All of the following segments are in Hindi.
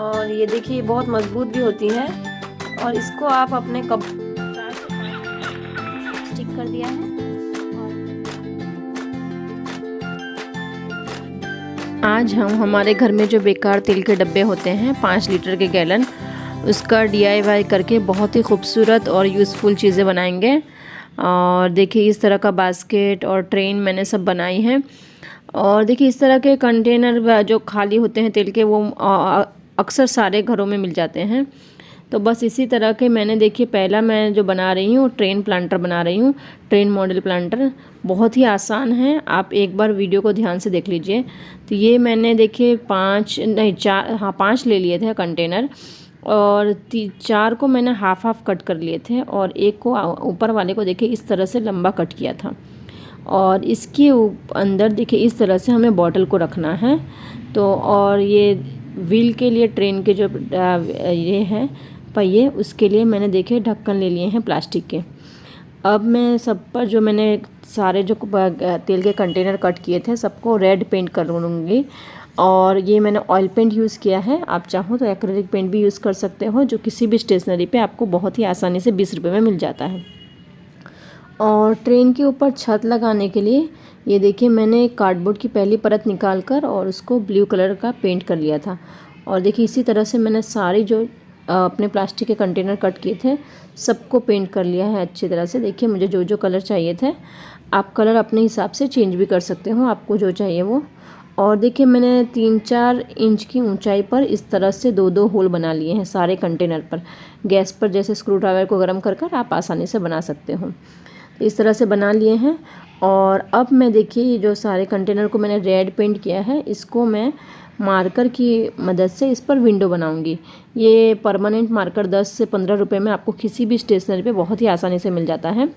और ये देखिए बहुत मजबूत भी होती है। और इसको आप अपने कप स्टिक कर दिया है। आज हम हमारे घर में जो बेकार तेल के डब्बे होते हैं 5 लीटर के गैलन, उसका DIY करके बहुत ही खूबसूरत और यूज़फुल चीज़ें बनाएंगे। और देखिए इस तरह का बास्केट और ट्रेन मैंने सब बनाई है। और देखिए इस तरह के कंटेनर जो खाली होते हैं तेल के, वो अक्सर सारे घरों में मिल जाते हैं। तो बस इसी तरह के मैंने देखिए पहला मैं जो बना रही हूँ ट्रेन प्लांटर बना रही हूँ, ट्रेन मॉडल प्लांटर। बहुत ही आसान है, आप एक बार वीडियो को ध्यान से देख लीजिए। तो ये मैंने देखिए 5 ले लिए थे कंटेनर, और 4 को मैंने हाफ हाफ कट कर लिए थे, और एक को ऊपर वाले को देखिए इस तरह से लंबा कट किया था। और इसके अंदर देखिए इस तरह से हमें बॉटल को रखना है। तो और ये व्हील के लिए ट्रेन के जो ये है पहिए, उसके लिए मैंने देखिए ढक्कन ले लिए हैं प्लास्टिक के। अब मैं सब पर जो मैंने सारे जो तेल के कंटेनर कट किए थे सबको रेड पेंट कर लूँगी। और ये मैंने ऑयल पेंट यूज़ किया है, आप चाहो तो एक्रेलिक पेंट भी यूज़ कर सकते हो, जो किसी भी स्टेशनरी पे आपको बहुत ही आसानी से 20 रुपये में मिल जाता है। और ट्रेन के ऊपर छत लगाने के लिए ये देखिए मैंने कार्डबोर्ड की पहली परत निकाल कर और उसको ब्लू कलर का पेंट कर लिया था। और देखिए इसी तरह से मैंने सारी जो अपने प्लास्टिक के कंटेनर कट किए थे सबको पेंट कर लिया है अच्छी तरह से। देखिए मुझे जो जो कलर चाहिए थे, आप कलर अपने हिसाब से चेंज भी कर सकते हो, आपको जो चाहिए वो। और देखिए मैंने 3-4 इंच की ऊंचाई पर इस तरह से 2-2 होल बना लिए हैं सारे कंटेनर पर। गैस पर जैसे स्क्रू ड्राइवर को गर्म कर कर आप आसानी से बना सकते हो। तो इस तरह से बना लिए हैं। और अब मैं देखिए ये जो सारे कंटेनर को मैंने रेड पेंट किया है, इसको मैं मार्कर की मदद से इस पर विंडो बनाऊंगी। ये परमानेंट मार्कर 10 से 15 रुपए में आपको किसी भी स्टेशनरी पे बहुत ही आसानी से मिल जाता है।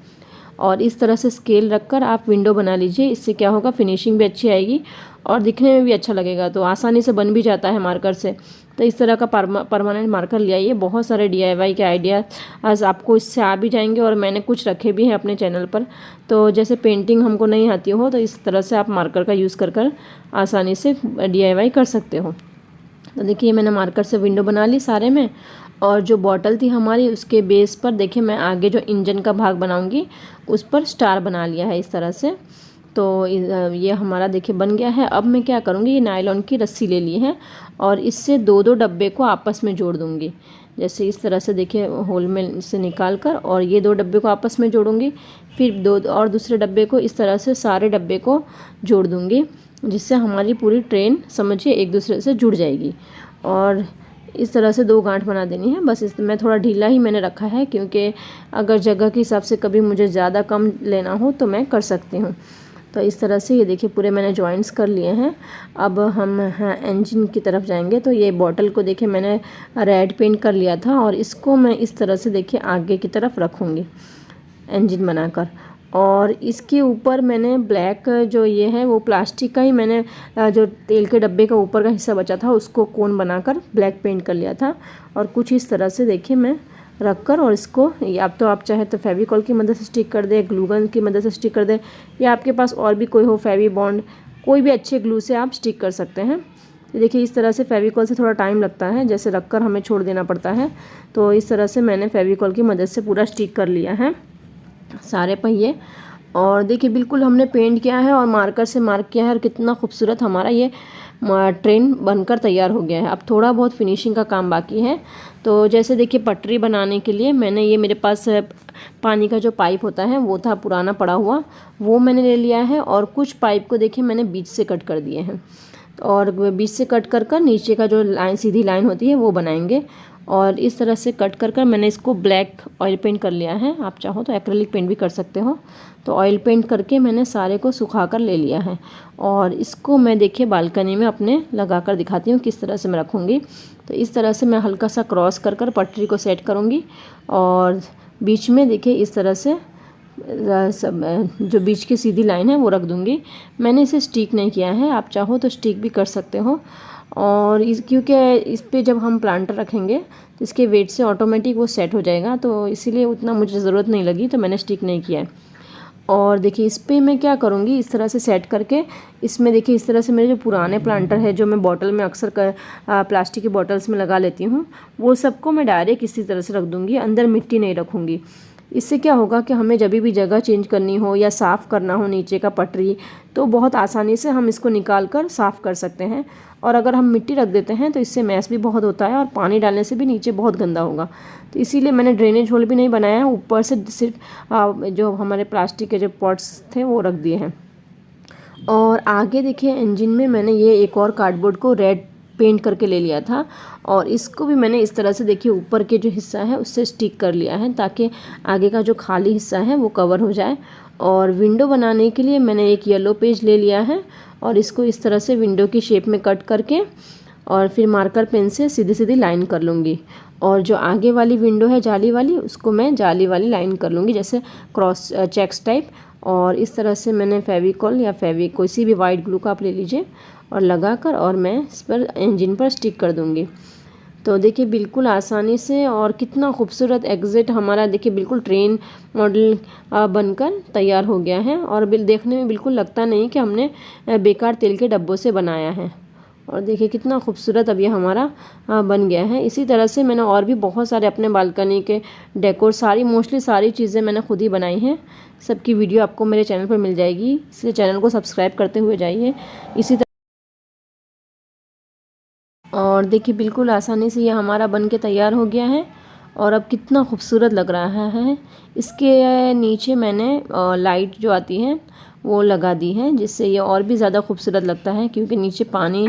और इस तरह से स्केल रखकर आप विंडो बना लीजिए। इससे क्या होगा, फिनिशिंग भी अच्छी आएगी और दिखने में भी अच्छा लगेगा। तो आसानी से बन भी जाता है मार्कर से। तो इस तरह का परमानेंट मार्कर ले आइए। बहुत सारे DIY के आइडिया आज आपको इससे आ भी जाएंगे, और मैंने कुछ रखे भी हैं अपने चैनल पर। तो जैसे पेंटिंग हमको नहीं आती हो तो इस तरह से आप मार्कर का यूज़ कर आसानी से DIY कर सकते हो। तो देखिए मैंने मार्कर से विंडो बना ली सारे में। और जो बॉटल थी हमारी, उसके बेस पर देखिए मैं आगे जो इंजन का भाग बनाऊंगी उस पर स्टार बना लिया है इस तरह से। तो ये हमारा देखिए बन गया है। अब मैं क्या करूँगी, ये नायलॉन की रस्सी ले ली है और इससे 2-2 डब्बे को आपस में जोड़ दूँगी। जैसे इस तरह से देखिए होल में से निकाल कर, और ये 2 डब्बे को आपस में जोड़ूंगी। फिर 2 और दूसरे डब्बे को इस तरह से सारे डब्बे को जोड़ दूँगी, जिससे हमारी पूरी ट्रेन समझिए एक दूसरे से जुड़ जाएगी। और इस तरह से 2 गांठ बना देनी है। बस इस मैं थोड़ा ढीला ही मैंने रखा है, क्योंकि अगर जगह के हिसाब से कभी मुझे ज़्यादा कम लेना हो तो मैं कर सकती हूँ। तो इस तरह से ये देखिए पूरे मैंने जॉइंट्स कर लिए हैं। अब हम इंजन की तरफ जाएंगे। तो ये बॉटल को देखिए मैंने रेड पेंट कर लिया था, और इसको मैं इस तरह से देखिए आगे की तरफ रखूँगी इंजन बनाकर। और इसके ऊपर मैंने ब्लैक जो ये है वो प्लास्टिक का ही मैंने जो तेल के डब्बे का ऊपर का हिस्सा बचा था उसको कोन बनाकर ब्लैक पेंट कर लिया था। और कुछ इस तरह से देखिए मैं रख कर, और इसको आप चाहे तो फेविकॉल की मदद से स्टिक कर दे, ग्लू गन की मदद से स्टिक कर दे, या आपके पास और भी कोई हो फेवी बॉन्ड, कोई भी अच्छे ग्लू से आप स्टिक कर सकते हैं। देखिए इस तरह से फेविकॉल से थोड़ा टाइम लगता है, जैसे रख कर हमें छोड़ देना पड़ता है। तो इस तरह से मैंने फेविकॉल की मदद से पूरा स्टिक कर लिया है सारे पहिए। और देखिए बिल्कुल हमने पेंट किया है और मार्कर से मार्क किया है, और कितना खूबसूरत हमारा ये ट्रेन बनकर तैयार हो गया है। अब थोड़ा बहुत फिनिशिंग का काम बाकी है। तो जैसे देखिए पटरी बनाने के लिए मैंने ये मेरे पास पानी का जो पाइप होता है वो था पुराना पड़ा हुआ, वो मैंने ले लिया है। और कुछ पाइप को देखिए मैंने बीच से कट कर दिए हैं, और बीच से कट कर कर नीचे का जो लाइन सीधी लाइन होती है वो बनाएंगे। और इस तरह से कट कर कर मैंने इसको ब्लैक ऑयल पेंट कर लिया है, आप चाहो तो एक्रेलिक पेंट भी कर सकते हो। तो ऑयल पेंट करके मैंने सारे को सुखा कर ले लिया है। और इसको मैं देखिए बालकनी में अपने लगा कर दिखाती हूँ किस तरह से मैं रखूँगी। तो इस तरह से मैं हल्का सा क्रॉस कर कर पटरी को सेट करूँगी, और बीच में देखिए इस तरह से जो बीच की सीधी लाइन है वो रख दूँगी। मैंने इसे स्टिक नहीं किया है, आप चाहो तो स्टिक भी कर सकते हो। और क्योंकि इस पे जब हम प्लांटर रखेंगे तो इसके वेट से ऑटोमेटिक वो सेट हो जाएगा, तो इसीलिए उतना मुझे ज़रूरत नहीं लगी, तो मैंने स्टिक नहीं किया है। और देखिए इस पे मैं क्या करूँगी, इस तरह से सेट करके इसमें देखिए इस तरह से मेरे जो पुराने प्लांटर है जो मैं बॉटल में अक्सर प्लास्टिक की बॉटल्स में लगा लेती हूँ, वो सबको मैं डायरेक्ट इसी तरह से रख दूँगी, अंदर मिट्टी नहीं रखूँगी। इससे क्या होगा कि हमें जब भी जगह चेंज करनी हो या साफ़ करना हो नीचे का पटरी, तो बहुत आसानी से हम इसको निकाल कर साफ़ कर सकते हैं। और अगर हम मिट्टी रख देते हैं तो इससे मैस भी बहुत होता है और पानी डालने से भी नीचे बहुत गंदा होगा। तो इसीलिए मैंने ड्रेनेज होल भी नहीं बनाया है, ऊपर से सिर्फ जो हमारे प्लास्टिक के जो पॉट्स थे वो रख दिए हैं। और आगे देखिए इंजन में मैंने ये एक और कार्डबोर्ड को रेड पेंट करके ले लिया था और इसको भी मैंने इस तरह से देखिए ऊपर के जो हिस्सा है उससे स्टिक कर लिया है ताकि आगे का जो खाली हिस्सा है वो कवर हो जाए। और विंडो बनाने के लिए मैंने एक येलो पेज ले लिया है और इसको इस तरह से विंडो की शेप में कट करके और फिर मार्कर पेन से सीधी सीधी लाइन कर लूँगी। और जो आगे वाली विंडो है जाली वाली, उसको मैं जाली वाली लाइन कर लूँगी, जैसे क्रॉस चेक्स टाइप। और इस तरह से मैंने फेविकॉल या कोई सी भी वाइट ग्लू का आप ले लीजिए और लगाकर और मैं इस पर इंजन पर स्टिक कर दूँगी। तो देखिए बिल्कुल आसानी से, और कितना खूबसूरत एग्जिट हमारा देखिए बिल्कुल ट्रेन मॉडल बनकर तैयार हो गया है। और देखने में बिल्कुल लगता नहीं कि हमने बेकार तेल के डब्बों से बनाया है। और देखिए कितना खूबसूरत अब ये हमारा बन गया है। इसी तरह से मैंने और भी बहुत सारे अपने बालकनी के डेकोर मोस्टली सारी चीज़ें मैंने खुद ही बनाई हैं। सबकी वीडियो आपको मेरे चैनल पर मिल जाएगी, इसलिए चैनल को सब्सक्राइब करते हुए जाइए। इसी तरह और देखिए बिल्कुल आसानी से ये हमारा बन के तैयार हो गया है और अब कितना खूबसूरत लग रहा है। इसके नीचे मैंने लाइट जो आती है वो लगा दी है, जिससे ये और भी ज़्यादा खूबसूरत लगता है, क्योंकि नीचे पानी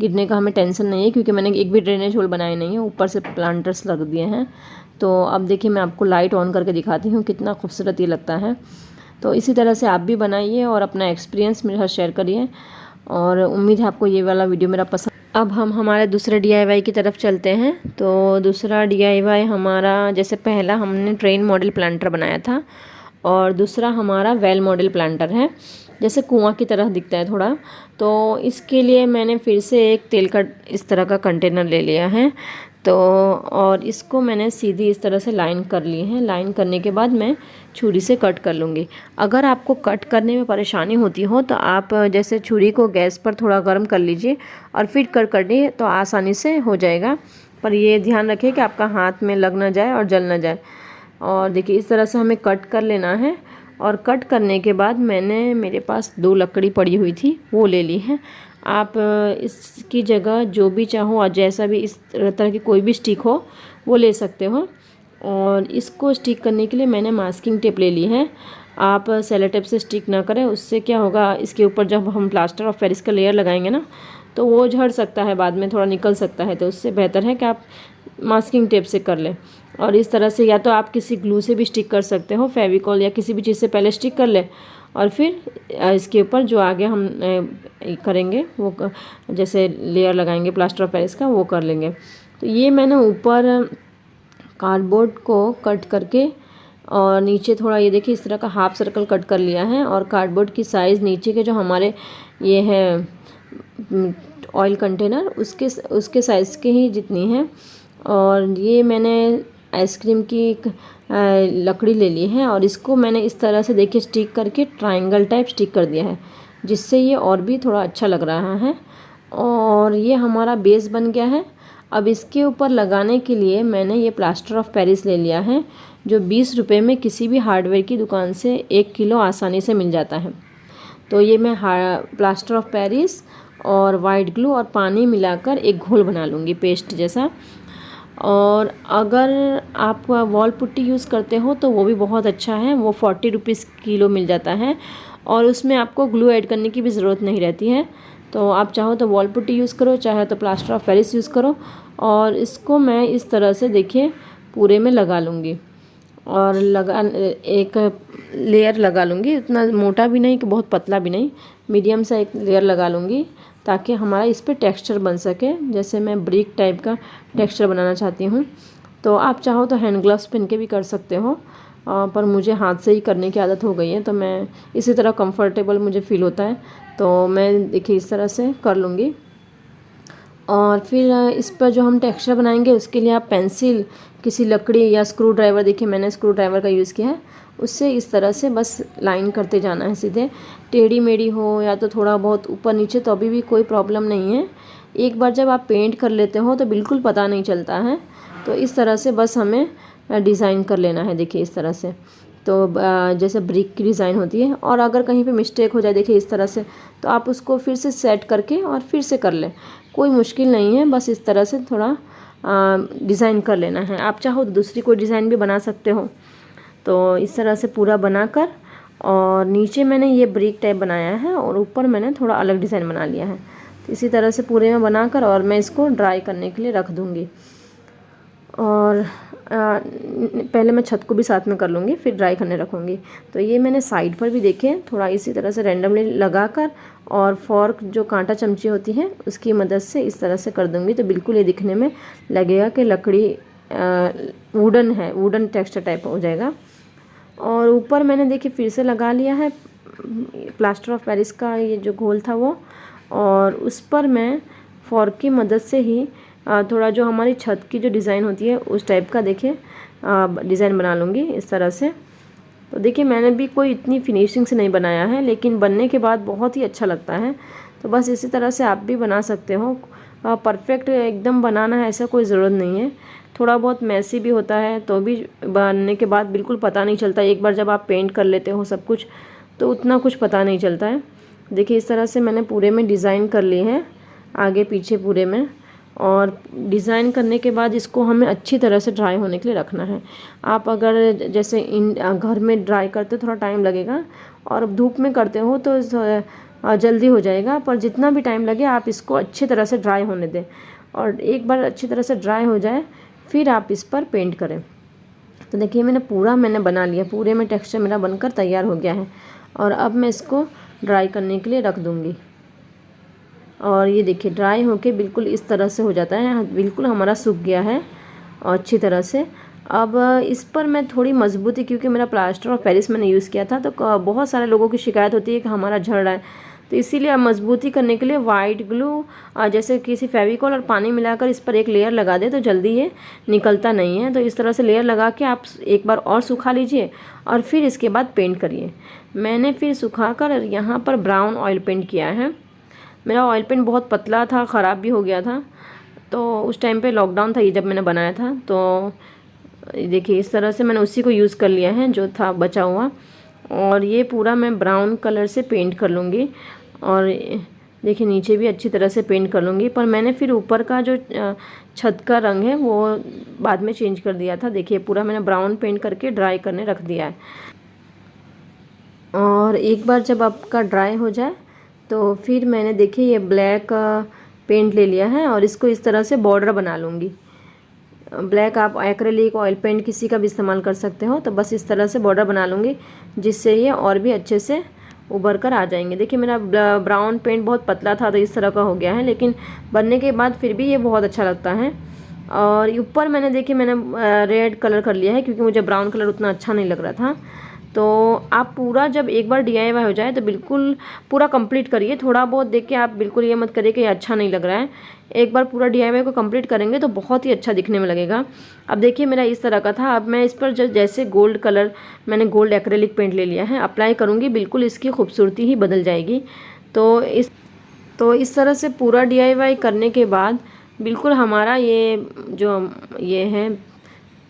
गिरने का हमें टेंशन नहीं है, क्योंकि मैंने एक भी ड्रेनेज होल बनाए नहीं है, ऊपर से प्लांटर्स लग दिए हैं। तो अब देखिए मैं आपको लाइट ऑन करके दिखाती हूँ कितना खूबसूरत ये लगता है। तो इसी तरह से आप भी बनाइए और अपना एक्सपीरियंस मेरे साथ शेयर करिए, और उम्मीद है आपको ये वाला वीडियो मेरा पसंद। अब हम हमारे दूसरे DIY की तरफ चलते हैं। तो दूसरा DIY हमारा, जैसे पहला हमने ट्रेन मॉडल प्लांटर बनाया था और दूसरा हमारा वेल मॉडल प्लांटर है, जैसे कुआं की तरह दिखता है थोड़ा। तो इसके लिए मैंने फिर से एक तेल का इस तरह का कंटेनर ले लिया है। तो और इसको मैंने सीधी इस तरह से लाइन कर ली है। लाइन करने के बाद मैं छुरी से कट कर लूँगी। अगर आपको कट करने में परेशानी होती हो तो आप जैसे छुरी को गैस पर थोड़ा गर्म कर लीजिए और फिर कट करिए तो आसानी से हो जाएगा। पर ये ध्यान रखिए कि आपका हाथ में लग ना जाए और जल ना जाए। और देखिए इस तरह से हमें कट कर लेना है। और कट करने के बाद मेरे पास 2 लकड़ी पड़ी हुई थी वो ले ली है। आप इसकी जगह जो भी चाहो और जैसा भी इस तरह की कोई भी स्टिक हो वो ले सकते हो। और इसको स्टिक करने के लिए मैंने मास्किंग टेप ले ली है। आप सेलो टेप से स्टिक ना करें, उससे क्या होगा, इसके ऊपर जब हम प्लास्टर ऑफ पेरिस का लेयर लगाएंगे ना तो वो झड़ सकता है, बाद में थोड़ा निकल सकता है। तो उससे बेहतर है कि आप मास्किंग टेप से कर लें। और इस तरह से या तो आप किसी ग्लू से भी स्टिक कर सकते हो, फेविकॉल या किसी भी चीज़ से पहले स्टिक कर ले और फिर इसके ऊपर जो आगे हम करेंगे वो जैसे लेयर लगाएंगे प्लास्टर ऑफ पेरिस का वो कर लेंगे। तो ये मैंने ऊपर कार्डबोर्ड को कट करके और नीचे थोड़ा ये देखिए इस तरह का हाफ सर्कल कट कर लिया है। और कार्डबोर्ड की साइज़ नीचे के जो हमारे ये है ऑयल कंटेनर उसके साइज़ के ही जितनी है। और ये मैंने आइसक्रीम की लकड़ी ले ली है और इसको मैंने इस तरह से देखिए स्टिक करके ट्रायंगल टाइप स्टिक कर दिया है, जिससे ये और भी थोड़ा अच्छा लग रहा है। और ये हमारा बेस बन गया है। अब इसके ऊपर लगाने के लिए मैंने ये प्लास्टर ऑफ पेरिस ले लिया है, जो 20 रुपये में किसी भी हार्डवेयर की दुकान से 1 किलो आसानी से मिल जाता है। तो ये मैं प्लास्टर ऑफ पेरिस और वाइट ग्लू और पानी मिलाकर एक घोल बना लूँगी पेस्ट जैसा। और अगर आप वॉल पुट्टी यूज़ करते हो तो वो भी बहुत अच्छा है, वो 40 रुपीज़ किलो मिल जाता है और उसमें आपको ग्लू ऐड करने की भी ज़रूरत नहीं रहती है। तो आप चाहो तो वॉल पुट्टी यूज़ करो, चाहे तो प्लास्टर ऑफ पेरिस यूज़ करो। और इसको मैं इस तरह से देखिए पूरे में लगा लूँगी और एक लेयर लगा लूँगी, उतना मोटा भी नहीं कि बहुत पतला भी नहीं, मीडियम सा एक लेयर लगा लूँगी ताकि हमारा इस पर टेक्सचर बन सके। जैसे मैं ब्रिक टाइप का टेक्सचर बनाना चाहती हूँ तो आप चाहो तो हैंड ग्लव्स पहन के भी कर सकते हो, पर मुझे हाथ से ही करने की आदत हो गई है तो मैं इसी तरह कंफर्टेबल मुझे फ़ील होता है, तो मैं देखिए इस तरह से कर लूँगी। और फिर इस पर जो हम टेक्सचर बनाएंगे उसके लिए आप पेंसिल, किसी लकड़ी या स्क्रू ड्राइवर, देखिए मैंने स्क्रू ड्राइवर का यूज़ किया है, उससे इस तरह से बस लाइन करते जाना है सीधे। टेढ़ी मेढ़ी हो या तो थोड़ा बहुत ऊपर नीचे तो अभी भी कोई प्रॉब्लम नहीं है। एक बार जब आप पेंट कर लेते हो तो बिल्कुल पता नहीं चलता है। तो इस तरह से बस हमें डिज़ाइन कर लेना है। देखिए इस तरह से, तो जैसे ब्रिक की डिज़ाइन होती है, और अगर कहीं पे मिस्टेक हो जाए देखिए इस तरह से, तो आप उसको फिर से सेट करके और फिर से कर लें। कोई मुश्किल नहीं है, बस इस तरह से थोड़ा डिज़ाइन कर लेना है। आप चाहो तो दूसरी कोई डिज़ाइन भी बना सकते हो। तो इस तरह से पूरा बनाकर, और नीचे मैंने ये ब्रिक टाइप बनाया है और ऊपर मैंने थोड़ा अलग डिज़ाइन बना लिया है। तो इसी तरह से पूरे में बनाकर और मैं इसको ड्राई करने के लिए रख दूँगी। और पहले मैं छत को भी साथ में कर लूँगी, फिर ड्राई करने रखूँगी। तो ये मैंने साइड पर भी देखे थोड़ा इसी तरह से रैंडमली लगाकर, और फॉर्क जो कांटा चमची होती है उसकी मदद से इस तरह से कर दूँगी। तो बिल्कुल ये दिखने में लगेगा कि लकड़ी वुडन है, वुडन टेक्सचर टाइप हो जाएगा। और ऊपर मैंने देखिए फिर से लगा लिया है प्लास्टर ऑफ पेरिस का ये जो घोल था वो, और उस पर मैं फॉर्क की मदद से ही थोड़ा जो हमारी छत की जो डिज़ाइन होती है उस टाइप का देखिए डिज़ाइन बना लूँगी इस तरह से। तो देखिए मैंने भी कोई इतनी फिनिशिंग से नहीं बनाया है, लेकिन बनने के बाद बहुत ही अच्छा लगता है। तो बस इसी तरह से आप भी बना सकते हो। परफेक्ट एकदम बनाना है ऐसा कोई ज़रूरत नहीं है, थोड़ा बहुत मैसी भी होता है तो भी बनने के बाद बिल्कुल पता नहीं चलता। एक बार जब आप पेंट कर लेते हो सब कुछ तो उतना कुछ पता नहीं चलता है। देखिए इस तरह से मैंने पूरे में डिज़ाइन कर ली है, आगे पीछे पूरे में। और डिज़ाइन करने के बाद इसको हमें अच्छी तरह से ड्राई होने के लिए रखना है। आप अगर जैसे घर में ड्राई करते थोड़ा टाइम लगेगा, और धूप में करते हो तो जल्दी हो जाएगा, पर जितना भी टाइम लगे आप इसको अच्छी तरह से ड्राई होने दें। और एक बार अच्छी तरह से ड्राई हो जाए फिर आप इस पर पेंट करें। तो देखिए मैंने बना लिया, पूरे में टेक्सचर मेरा बनकर तैयार हो गया है। और अब मैं इसको ड्राई करने के लिए रख दूँगी। और ये देखिए ड्राई होके बिल्कुल इस तरह से हो जाता है, बिल्कुल हमारा सूख गया है और अच्छी तरह से। अब इस पर मैं थोड़ी मजबूती, क्योंकि मेरा प्लास्टर ऑफ पेरिस मैंने यूज़ किया था, तो बहुत सारे लोगों की शिकायत होती है कि हमारा झड़ रहा है। तो इसीलिए अब मजबूती करने के लिए वाइट ग्लू जैसे किसी फेविकॉल और पानी मिलाकर इस पर एक लेयर लगा दे तो जल्दी ये निकलता नहीं है। तो इस तरह से लेयर लगा के आप एक बार और सुखा लीजिए और फिर इसके बाद पेंट करिए। मैंने फिर सुखाकर यहाँ पर ब्राउन ऑयल पेंट किया है। मेरा ऑयल पेंट बहुत पतला था, ख़राब भी हो गया था, तो उस टाइम पे लॉकडाउन था ये जब मैंने बनाया था। तो देखिए इस तरह से मैंने उसी को यूज़ कर लिया है जो था बचा हुआ, और ये पूरा मैं ब्राउन कलर से पेंट कर लूँगी। और देखिए नीचे भी अच्छी तरह से पेंट कर लूँगी, पर मैंने फिर ऊपर का जो छत का रंग है वो बाद में चेंज कर दिया था। देखिए पूरा मैंने ब्राउन पेंट करके ड्राई करने रख दिया है। और एक बार जब आपका ड्राई हो जाए तो फिर मैंने देखिए ये ब्लैक पेंट ले लिया है और इसको इस तरह से बॉर्डर बना लूँगी। ब्लैक आप एक्रेलिक ऑयल पेंट किसी का भी इस्तेमाल कर सकते हो। तो बस इस तरह से बॉर्डर बना लूँगी जिससे ये और भी अच्छे से उभर कर आ जाएंगे। देखिए मेरा ब्राउन पेंट बहुत पतला था तो इस तरह का हो गया है, लेकिन बनने के बाद फिर भी ये बहुत अच्छा लगता है। और ऊपर मैंने देखिए मैंने रेड कलर कर लिया है क्योंकि मुझे ब्राउन कलर उतना अच्छा नहीं लग रहा था। तो आप पूरा जब एक बार DIY हो जाए तो बिल्कुल पूरा कंप्लीट करिए। थोड़ा बहुत देख के आप बिल्कुल ये मत करिए कि अच्छा नहीं लग रहा है। एक बार पूरा DIY को कंप्लीट करेंगे तो बहुत ही अच्छा दिखने में लगेगा। अब देखिए मेरा इस तरह का था। अब मैं इस पर जैसे गोल्ड कलर मैंने गोल्ड एक्रेलिक पेंट ले लिया है, अप्लाई करूँगी, बिल्कुल इसकी खूबसूरती ही बदल जाएगी। तो इस तरह से पूरा DIY करने के बाद बिल्कुल हमारा ये है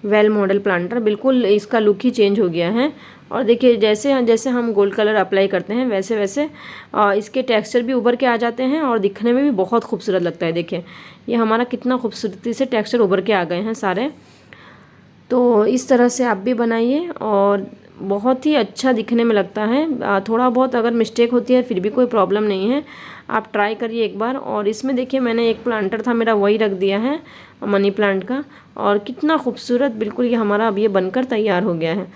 वेल मॉडल प्लांटर, बिल्कुल इसका लुक ही चेंज हो गया है। और देखिए जैसे हम गोल्ड कलर अप्लाई करते हैं वैसे वैसे इसके टेक्सचर भी उभर के आ जाते हैं और दिखने में भी बहुत खूबसूरत लगता है। देखिए ये हमारा कितना खूबसूरती से टेक्सचर उभर के आ गए हैं सारे। तो इस तरह से आप भी बनाइए और बहुत ही अच्छा दिखने में लगता है। थोड़ा बहुत अगर मिस्टेक होती है फिर भी कोई प्रॉब्लम नहीं है, आप ट्राई करिए एक बार। और इसमें देखिए मैंने एक प्लांटर था मेरा वही रख दिया है मनी प्लांट का, और कितना खूबसूरत बिल्कुल ये हमारा अब ये बनकर तैयार हो गया है।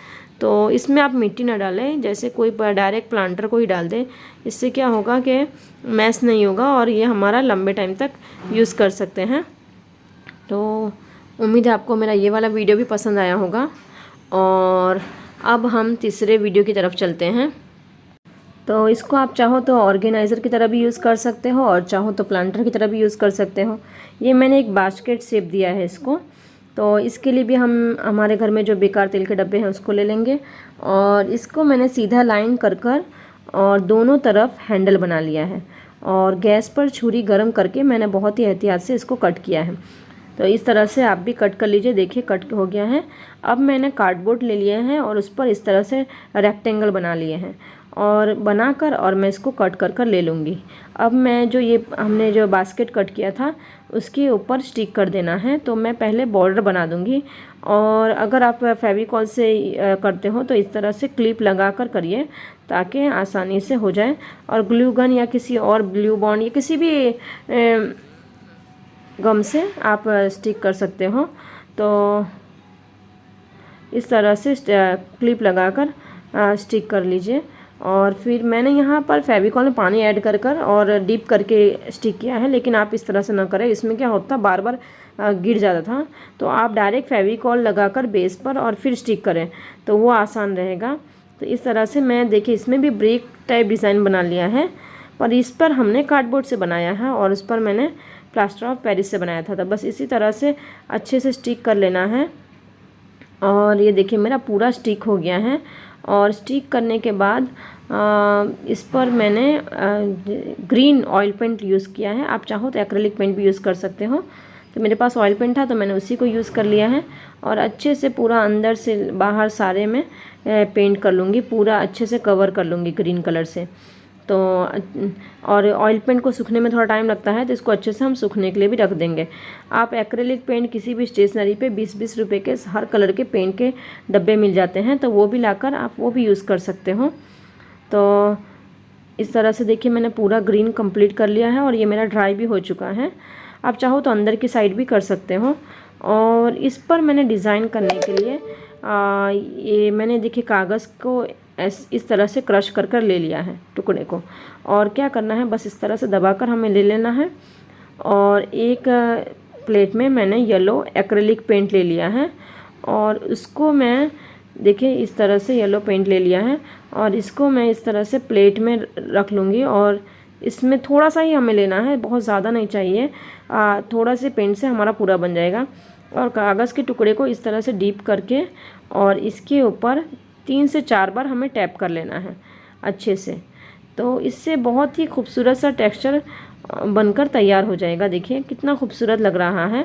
तो इसमें आप मिट्टी ना डालें, जैसे कोई डायरेक्ट प्लांटर को ही डाल दें। इससे क्या होगा कि मैस नहीं होगा और ये हमारा लंबे टाइम तक यूज़ कर सकते हैं। तो उम्मीद है आपको मेरा ये वाला वीडियो भी पसंद आया होगा। और अब हम तीसरे वीडियो की तरफ चलते हैं। तो इसको आप चाहो तो ऑर्गेनाइज़र की तरह भी यूज़ कर सकते हो और चाहो तो प्लांटर की तरह भी यूज़ कर सकते हो। ये मैंने एक बास्केट शेप दिया है इसको। तो इसके लिए भी हम हमारे घर में जो बेकार तेल के डब्बे हैं उसको ले लेंगे और इसको मैंने सीधा लाइन कर कर और दोनों तरफ हैंडल बना लिया है और गैस पर छुरी गरम करके मैंने बहुत ही एहतियात से इसको कट किया है। तो इस तरह से आप भी कट कर लीजिए। देखिए कट हो गया है। अब मैंने कार्डबोर्ड ले लिए हैं और उस पर इस तरह से रेक्टेंगल बना लिए हैं और बनाकर और मैं इसको कट कर कर ले लूँगी। अब मैं जो ये हमने जो बास्केट कट किया था उसके ऊपर स्टिक कर देना है। तो मैं पहले बॉर्डर बना दूँगी और अगर आप फेविकॉल से करते हो तो इस तरह से क्लिप लगा कर करिए ताकि आसानी से हो जाए। और ग्लू गन या किसी और ग्लू बॉन्ड या किसी भी गम से आप स्टिक कर सकते हो। तो इस तरह से क्लिप लगाकर स्टिक कर लीजिए। और फिर मैंने यहाँ पर फेविकॉल में पानी ऐड कर कर और डीप करके स्टिक किया है, लेकिन आप इस तरह से ना करें। इसमें क्या होता बार बार गिर जाता था। तो आप डायरेक्ट फेविकॉल लगाकर बेस पर और फिर स्टिक करें तो वो आसान रहेगा। तो इस तरह से मैं देखिए इसमें भी ब्रेक टाइप डिज़ाइन बना लिया है, पर इस पर हमने कार्डबोर्ड से बनाया है और उस पर मैंने प्लास्टर ऑफ पेरिस से बनाया था। तो बस इसी तरह से अच्छे से स्टिक कर लेना है। और ये देखिए मेरा पूरा स्टिक हो गया है। और स्टिक करने के बाद इस पर मैंने ग्रीन ऑयल पेंट यूज़ किया है। आप चाहो तो एक्रेलिक पेंट भी यूज़ कर सकते हो। तो मेरे पास ऑयल पेंट था तो मैंने उसी को यूज़ कर लिया है और अच्छे से पूरा अंदर से बाहर सारे में पेंट कर लूँगी, पूरा अच्छे से कवर कर लूँगी ग्रीन कलर से। तो और ऑयल पेंट को सूखने में थोड़ा टाइम लगता है तो इसको अच्छे से हम सूखने के लिए भी रख देंगे। आप एक्रेलिक पेंट किसी भी स्टेशनरी पे 20-20 रुपए के हर कलर के पेंट के डब्बे मिल जाते हैं, तो वो भी लाकर आप वो भी यूज़ कर सकते हो। तो इस तरह से देखिए मैंने पूरा ग्रीन कंप्लीट कर लिया है और ये मेरा ड्राई भी हो चुका है। आप चाहो तो अंदर की साइड भी कर सकते हो। और इस पर मैंने डिज़ाइन करने के लिए ये मैंने देखिए कागज़ को इस तरह से क्रश कर कर ले लिया है टुकड़े को। और क्या करना है बस इस तरह से दबाकर हमें ले लेना है। और एक प्लेट में मैंने येलो एक्रेलिक पेंट ले लिया है और उसको मैं देखिए इस तरह से येलो पेंट ले लिया है और इसको मैं इस तरह से प्लेट में रख लूँगी। और इसमें थोड़ा सा ही हमें लेना है, बहुत ज़्यादा नहीं चाहिए। थोड़ा से पेंट से हमारा पूरा बन जाएगा। और कागज़ के टुकड़े को इस तरह से डीप करके और इसके ऊपर 3 से 4 बार हमें टैप कर लेना है अच्छे से। तो इससे बहुत ही खूबसूरत सा टेक्सचर बनकर तैयार हो जाएगा। देखिए कितना खूबसूरत लग रहा है।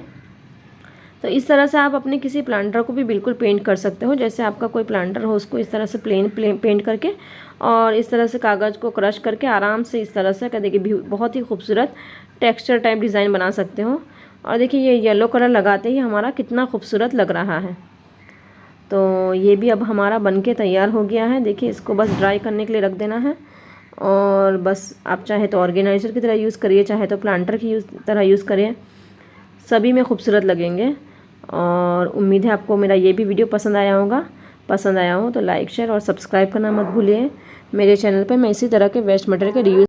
तो इस तरह से आप अपने किसी प्लांटर को भी बिल्कुल पेंट कर सकते हो। जैसे आपका कोई प्लांटर हो उसको इस तरह से प्लेन पेंट करके और इस तरह से कागज़ को क्रश करके आराम से इस तरह से देखिए बहुत ही खूबसूरत टेक्सचर टाइप डिज़ाइन बना सकते हो। और देखिए ये येलो कलर लगाते ही हमारा कितना खूबसूरत लग रहा है। तो ये भी अब हमारा बनके तैयार हो गया है। देखिए इसको बस ड्राई करने के लिए रख देना है। और बस आप चाहे तो ऑर्गेनाइज़र की तरह यूज़ करिए, चाहे तो प्लांटर की तरह यूज़ करिए, सभी में खूबसूरत लगेंगे। और उम्मीद है आपको मेरा ये भी वीडियो पसंद आया होगा। पसंद आया हो तो लाइक शेयर और सब्सक्राइब करना मत भूलिए। मेरे चैनल पर मैं इसी तरह के वेस्ट मटेरियल के रिव्यू